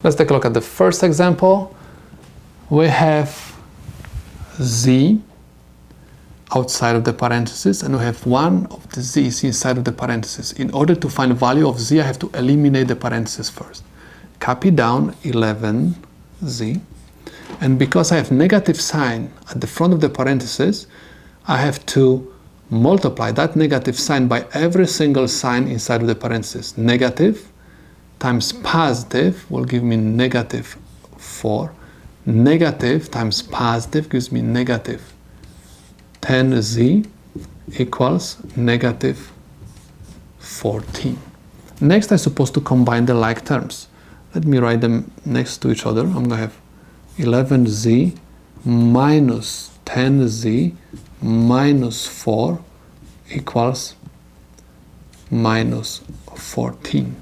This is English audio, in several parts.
Let's take a look at the first example. We have z outside of the parentheses, and we have one of the z's inside of the parentheses. In order to find the value of z, I have to eliminate the parentheses first. Copy down 11z, and because I have negative sign at the front of the parentheses, I have to multiply that negative sign by every single sign inside of the parentheses. Negative times positive will give me negative 4. Negative times positive gives me negative 10z equals negative 14. Next, I'm supposed to combine the like terms. Let me write them next to each other. I'm going to have 11z minus 10z minus 4 equals minus 14.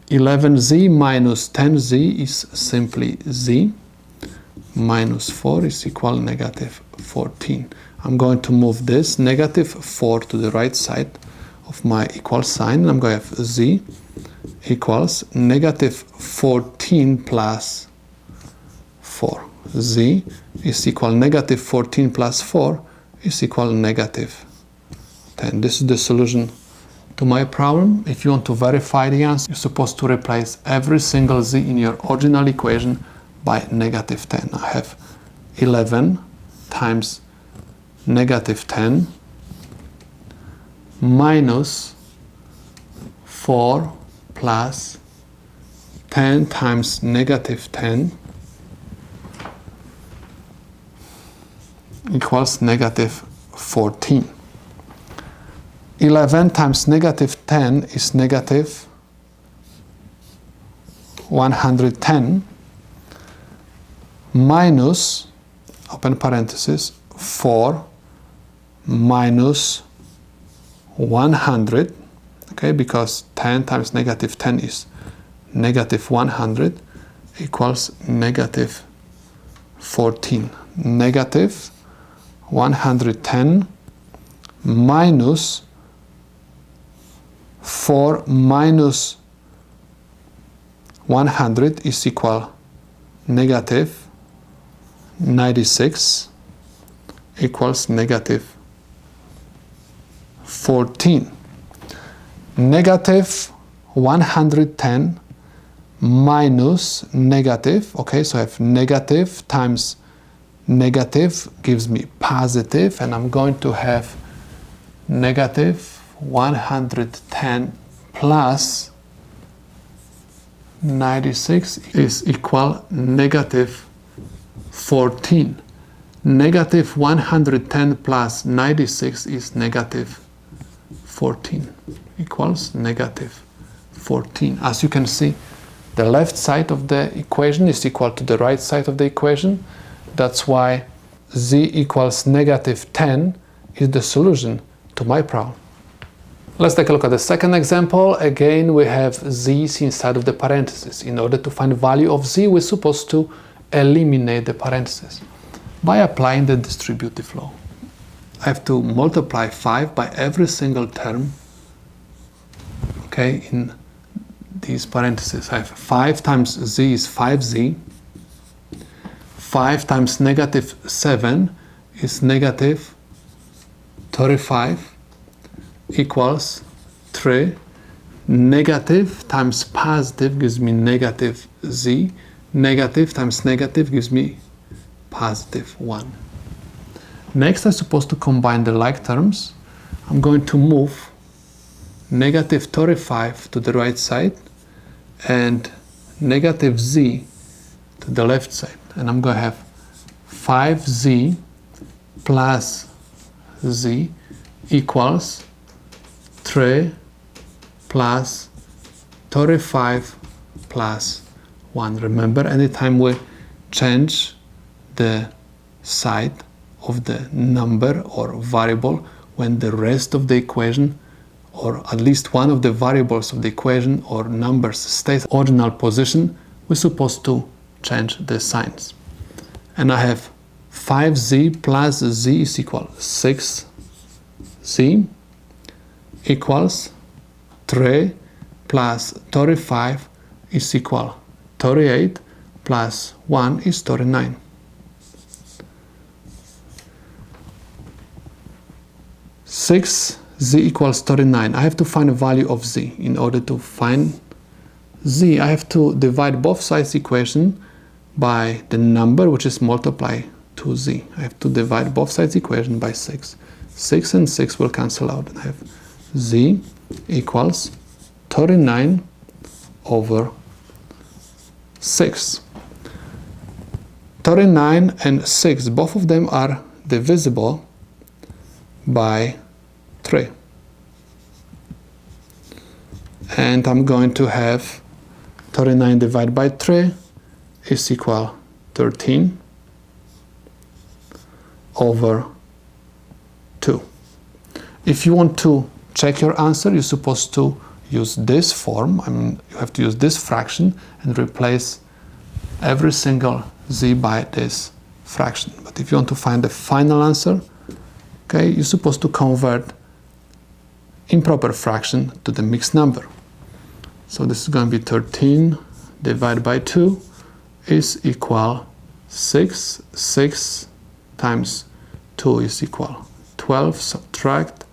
11z minus 10z is simply z, minus 4 is equal negative 14. I'm going to move this negative 4 to the right side of my equal sign, and I'm going to have z equals negative 14 plus 4. Z is equal negative 14 plus 4 is equal negative 10. This is the solution to my problem. If you want to verify the answer, you're supposed to replace every single z in your original equation by negative 10. I have 11 times negative 10 minus 4 plus 10 times negative 10 equals negative 14. 11 times negative 10 is negative 110 minus, open parenthesis, 4 minus 100, okay, because 10 times negative 10 is negative 100 equals negative 14. Negative 110 minus 4 minus 100 is equal negative 96 equals negative 14. Negative 110 minus negative, okay, so I have negative times negative gives me positive, and I'm going to have negative 110 plus 96 is equal negative 14. Negative 110 plus 96 is negative 14 equals negative 14. As you can see, the left side of the equation is equal to the right side of the equation. That's why z equals negative 10 is the solution to my problem. Let's take a look at the second example. Again, we have z's inside of the parentheses. In order to find the value of z, we're supposed to eliminate the parentheses by applying the distributive law. I have to multiply 5 by every single term, okay, in these parentheses. I have 5 times z is 5z. 5 times negative 7 is negative 35 equals 3. Negative times positive gives me negative z. Negative times negative gives me positive 1. Next, I'm supposed to combine the like terms. I'm going to move negative 35 to the right side and negative z to the left side. And I'm going to have 5z plus z equals 3 plus 35 plus 1. Remember, anytime we change the side of the number or variable, when the rest of the equation, or at least one of the variables of the equation or numbers stays original position, we're supposed to change the signs. And I have 5z plus z is equal 6z equals 3 plus 35 is equal 38 plus 1 is 39. Six z equals 39. I have to find a value of z. In order to find z, I have to divide both sides equation by the number which is multiplied to z. I have to divide both sides equation by 6. 6 and 6 will cancel out, and I have z equals 39 over 6. 39 and 6, both of them are divisible by 3. And I'm going to have 39 divided by 3 is equal 13 over 2. If you want to check your answer, you're supposed to use this form. I mean, you have to use this fraction and replace every single z by this fraction. But if you want to find the final answer, okay, you're supposed to convert improper fraction to the mixed number. So this is going to be 13 divided by 2 is equal 6. 6 times 2 is equal 12. Subtract,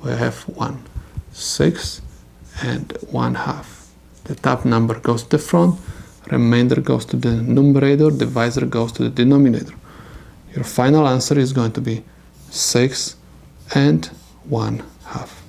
we have 1. 6 and 1/2. The top number goes to the front, remainder goes to the numerator, divisor goes to the denominator. Your final answer is going to be 6 and 1/2.